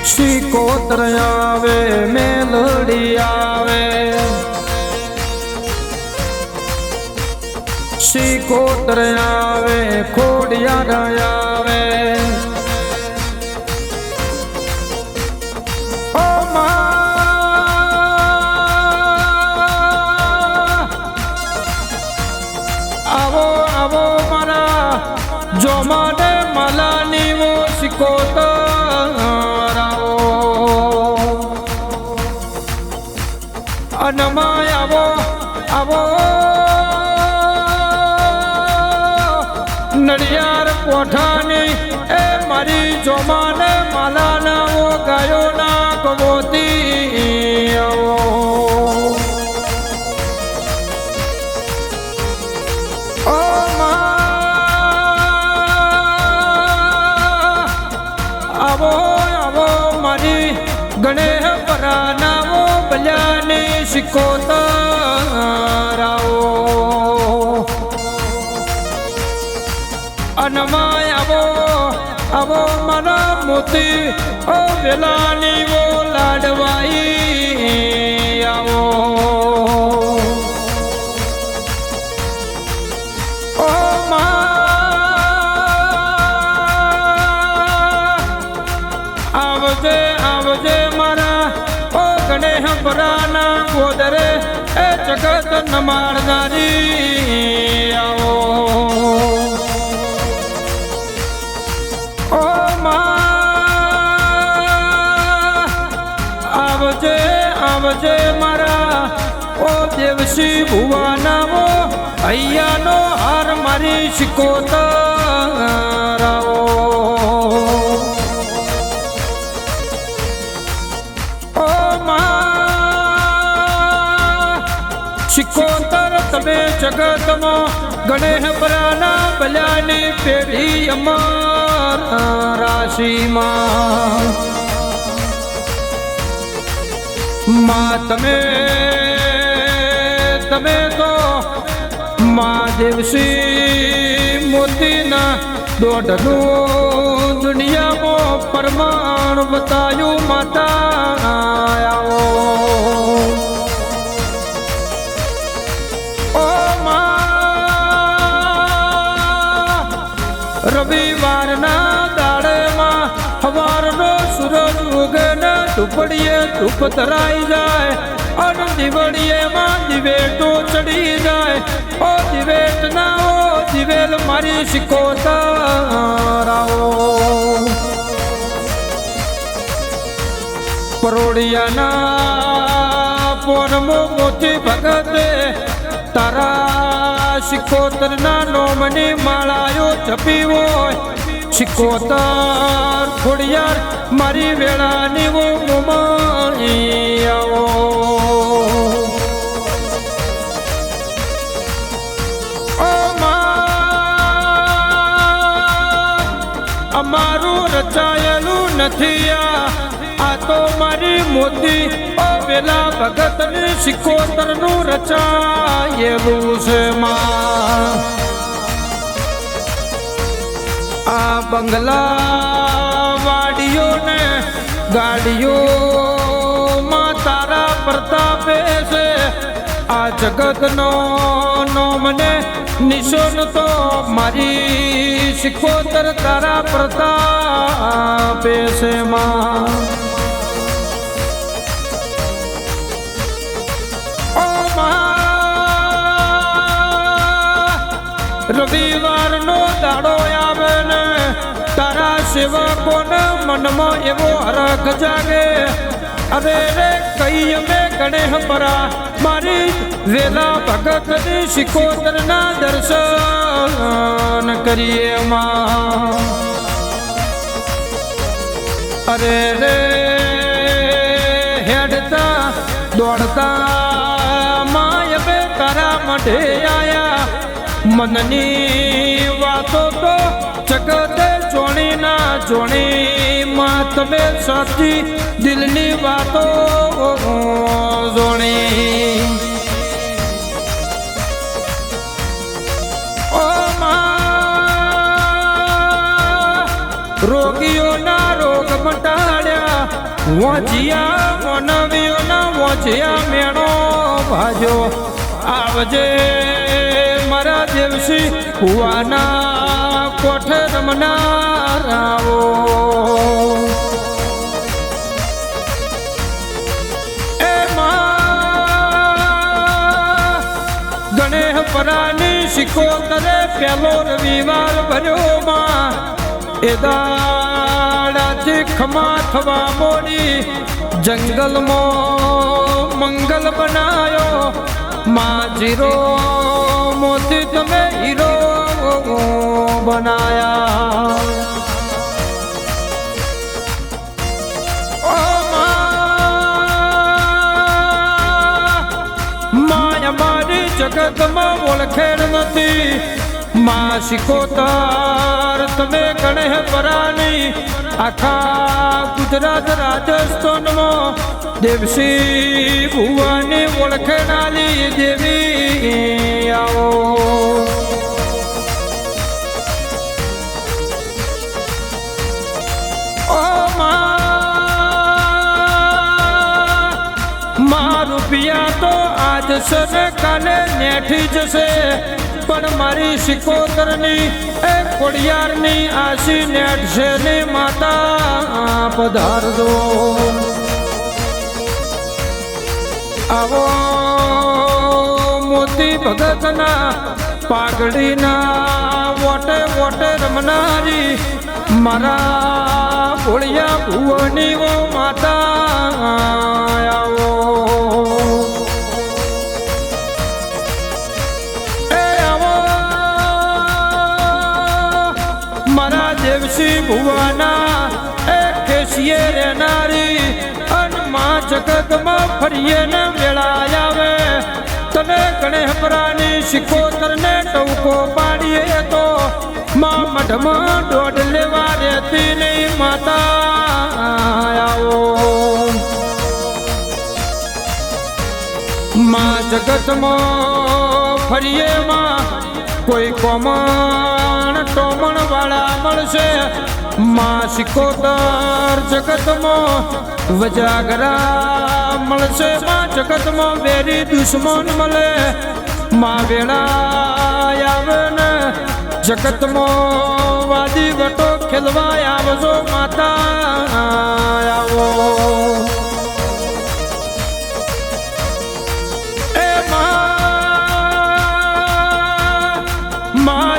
શિકોતર આવે મેલડી આવે, શિકોતર આવે ખોડિયાર આવે, ઓ આવો આવો મારા જોમાને માલાની વો શિકોતર અનમાય આવો આવો નડિયાર કોઠાની એ મારી જોમાને માલાના ઓ ગાયોના કબોતી આવો ઓ આવો આવો મારી ગણેશ પરાના ઓ બલ્યાની શિકોતર આવો અનમાય આવો આવો મારા મોતી ઓ વેલાની વો લાડવાઈ આવો ઓ આવજે આવજે મારા ઓ ગણેશ પરાના ગોદરે એ જગત નમાડનારી આવો ઓ આવજે આવજે મારા ઓ દેવસી ભુવાના વો અહીંયાનો હાર મારી શિકોતર આવો શિકોતર તમે જગતમાં ગણેશ પરાના બલ્યાની પેઢી અમાર રાશિમાં માં તમે તો માં દેવસી મોતીના દોઢનું દુનિયામાં પ્રમાણ બતાયું માતા આવો રવિવારના દાડેમાં સવારનો સૂરજ ઉગને ધૂપડીએ ધૂપ ધરાઈ જાય અને દિવાળીએમાં દિવેટો ચડી જાય ઓ દિવેટ ના ઓ દિવેલ મારી શિકોતર આવો પરોડિયાના પોરમો મોતી ભગતે તારા શિકોતર ના નોમની માળાયો જપી હોય શિકોતર ખોડિયાર મારી વેળાની વો મુમાઈ આવો અમારું રચાયેલું નથી આ તો મારી મોતી ઓ વેલા ભગત ને શિકોતર નું રચાયેલું છે માં આ બંગલા વાડીઓ ને ગાડીઓ માં તારા પ્રતાપે છે આ જગત નો મને નિશોન તો મારી શિકોતર તારા પ્રતાપે છે માં રવિવાર નો દાડો આવે ને તારા સેવકોને મનમાં એવો હરખ જાગે અરે રે કઈ અમે ગણેશ પરા મારી વેલા ભગત ની શિકોતર ના દર્શન કરીએ માં અરે રે હેડતા દોડતા માય બે તારા મઢે આયા મનની વાતો તો જગતે જોણી ના જોણી માં તમે સાચી દિલની વાતો જોણી ઓ માં રોગીઓના રોગ મટાડ્યા વોજિયા મનવીઓના વોજિયા મેણો ભાજો આવજે મારા દેવસી કુવાના કોઠે રમનારાઓ પરાની સિકોતરે પેલો રવિવાર ભર્યો માં એ દાડાથી ખમા થવા મોડી જંગલમાં મંગલ બનાયો માં જીરો મોતી તમે હીરો બનાયા જગતમાં ઓળખેડ નથી માં સિકોતર તમે ગણેશ પરાની આખા ગુજરાત રાજસ્થાનમાં દેવસી ભુવાની ઓળખેડાલી દેવી આવો રૂપિયા તો આજ છે કાલે નેઠી જશે પણ મારી સિકોતરની એ કોડિયારની આશી નેઠશે ને માતા પધારજો આવો મોતી ભગતના પાઘડીના વોટે વોટે રમનારી મારા કોળિયા ભુવની ઓ માતા આવો દેવસી ભુવાના એ કેસીએ રેનારી અન માં જગતમાં ફરીએ ને વેળા આવે તને ગણેશ પરાની સિકોતર ને ટવકો પાડીએ તો માં મઢમાં દોઢ લેવા રહેતી નહીં માતા આવો માં જગતમાં ફરીએ માં કોઈ કોમણ ટોમણ વાળા મળશે માં સિકોતર જગતમાં વજાગરા મળશે માં જગતમાં વેરી દુશ્મન મળે માં વેળા આવે ને જગતમાં વાદી વટો ખેલવા આવજો માતા આવો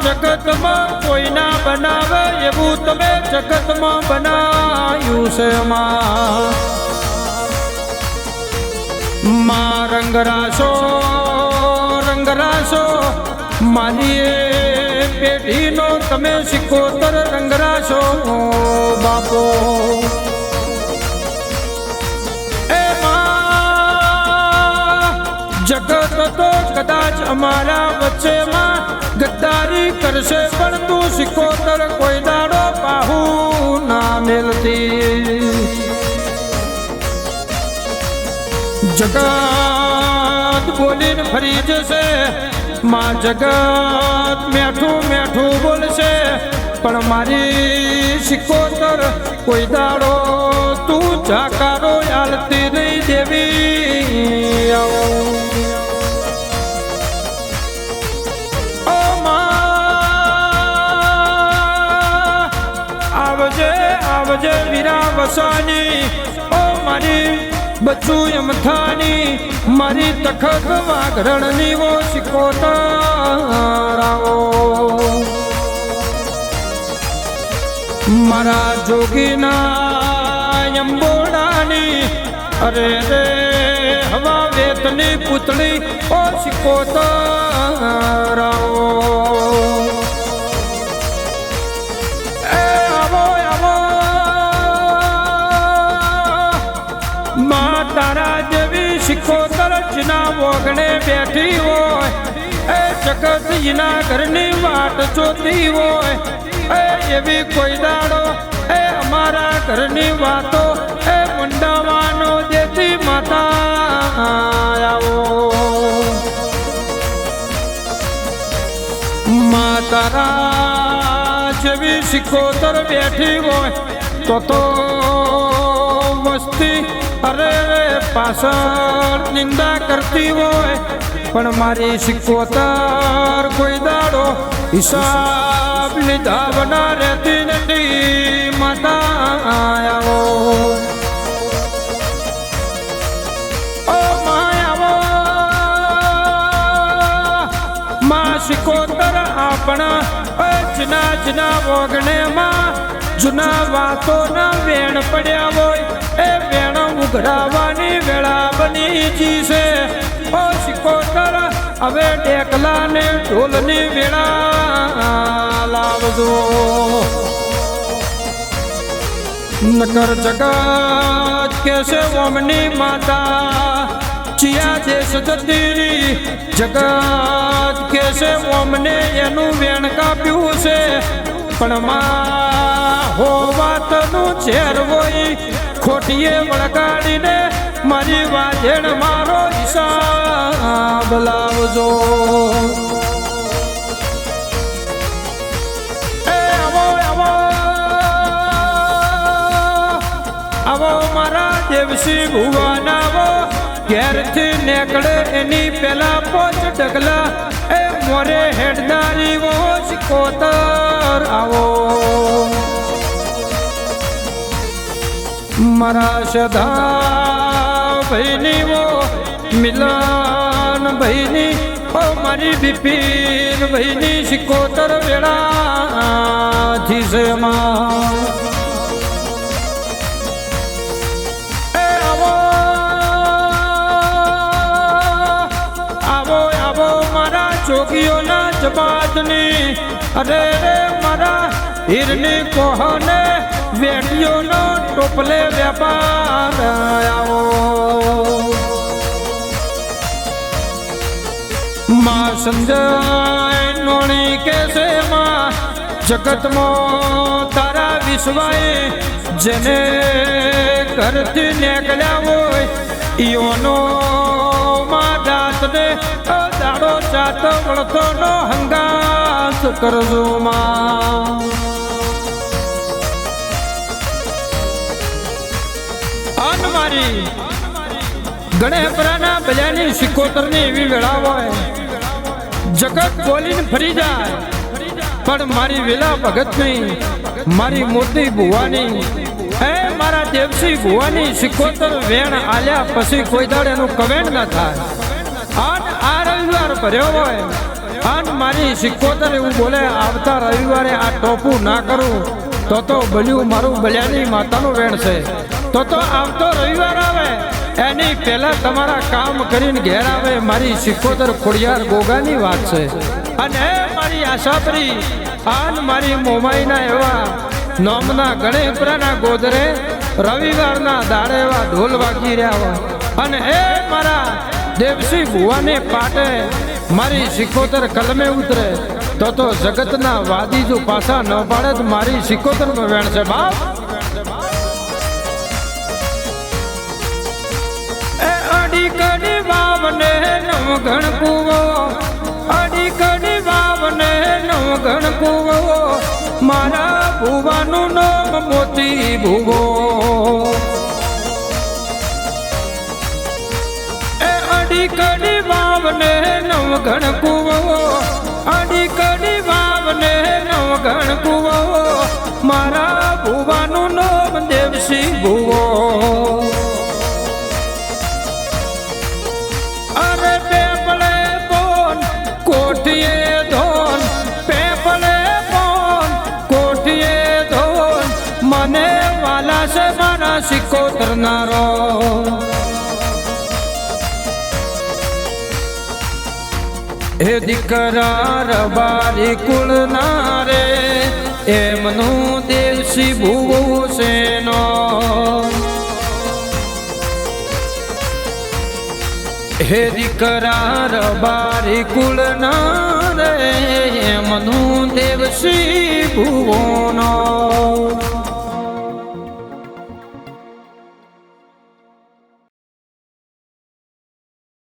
જગતમાં કોઈ ના બનાવે એવું તમે જગતમાં બનાવ્યું છે માં રંગરાશો મારી પેઢીનો તમે સિકોતર રંગરાશો બાપો જગત તો કદાચ અમારા વચ્ચેમાં ગદ્દારી કરશે પણ તું સિકોતર કોઈ દાડો પાહુ ના મેલતી જગત બોલીને ફરી જશે માં જગત મેઠું મેઠું બોલશે પણ મારી સિકોતર કોઈ દાડો તું જાકારો આલતી નહીં દેવી આવજે વીરા વસાની ઓ મારી બચ્ચું યમથાની મારી તખત વાઘરણની વો સિકોતરાઓ મારા જોગીના યંબોડાની અરે રે હવા વેતની પુતળી ઓ સિકોતરાઓ તારા જેવી સિકોતર જના વગણે બેઠી હોય એ જગત એના ઘરની વાટ જોતી હોય એ એવી કોઈ દાડો એ અમારા ઘરની વાતો એ મુંડાવાનો દેતી માતા આવો તારા જેવી સિકોતર બેઠી હોય તો વસ્તી અરે પાછળ નિંદા કરતી હોય પણ મારી સિકોતર કોઈ દાડો હિસાબ લીધા બના રહેતી નથી માતા આવો સિકોતર આપણા જના જના વગણે માં જૂના વાતો ના વેણ પડ્યા હોય એ વેણ ઉઘરાવાની વેળા બની જી છે ઓ સિકોતર હવે ડેકલા ને ઢોલની વેળા લાવજો નકર જગત કેસે ઓમની માતા ચિયા દેશ જતી જગત કેસે ઓમને એનું વેણ કાપ્યું છે પણ માં હો વાતનું ઝેર હોય ખોટીએ વળગાડીને મારી વાજેણ મારો હિસાબ લાવજો આવો મારા દેવસી ભુવન આવો ઘેરથી નીકળે એની પેલા પોચ ડગલા એ મોરે હેડદારી વો સિકોતર આવો મારા સદા ભાઈની વો મિલન ભાઈની ઓ મારી બિપિન ભાઈની સિકોતર વેળા જીસમાં જોગીઓના જબાદની અરે રે મારા હીરની કોહને વેટીઓનો ટોપલે વેપાર આવો માં સંજય નોણી કેસે માં જગતમાં તારા વિશ્વાએ જેને ઘરથી નીકળ્યા હોય ઈઓનો માં દાંતને દાડો જાત વળતો નો હંગાસ કરજો માં અન મારી ગણેપરાના ભલ્યાની સિકોતરની એવી વેળા હોય જગત બોલીને ફરી જાય પણ મારી વેલા ભગત નહીં મારી મોટી ભુવાની હે મારા દેવસી ભુવાની સિકોતર વેણ આલ્યા પછી કોઈ દાડે એનું કવેણ ના થાય આ રવિવાર ભર્યો હોય અને મારી સિકોતર એવું બોલે આવતા રવિવારે આ ટોપું ના કરું તો બલ્યું મારું બલ્યાની માતાનું વેણ છે તો આવતો રવિવાર આવે એની પહેલા તમારા કામ કરીને ઘેર આવે મારી સિકોતર ખોડિયાર ગોગાની વાત છે અને મારી આશાપરી આન મારી મોમાઈના એવા નોમના ગણેપરાના ગોદરે રવિવારના દાડે એવા ઢોલ વાગી રહ્યા હોય અને એ મારા દેવસી ભુવાને પાટે મારી સિકોતર કલમે ઉતરે તો જગતના વાદી જો પાછા ન પાડે તો મારી સિકોતર નો વેણ છે બાપ એ અડી કડી વાવને નવ ગણ કુવો અડી કડી વાવને નવ ગણ કુવો મારા ભુવાનું નામ મોતી ભુવો અડી કડી વાવને નવ ગણ કુવો અડી કડી વાવને નવ ગણ કુવો મારા ભુવાનું નામ દેવસી ભુવો અરે પેપલે બોન કોઠીએ ધોન પેપલે બોન કોઠીએ ધોન મને વાલા છે મારા સિકોતર નારો હે દીકરા રબારી કુળ નારે એમનું દેવસી ભુવો સેનો હે દીકરા રબારી કુળ નારે એમનું દેવસી ભુવોનો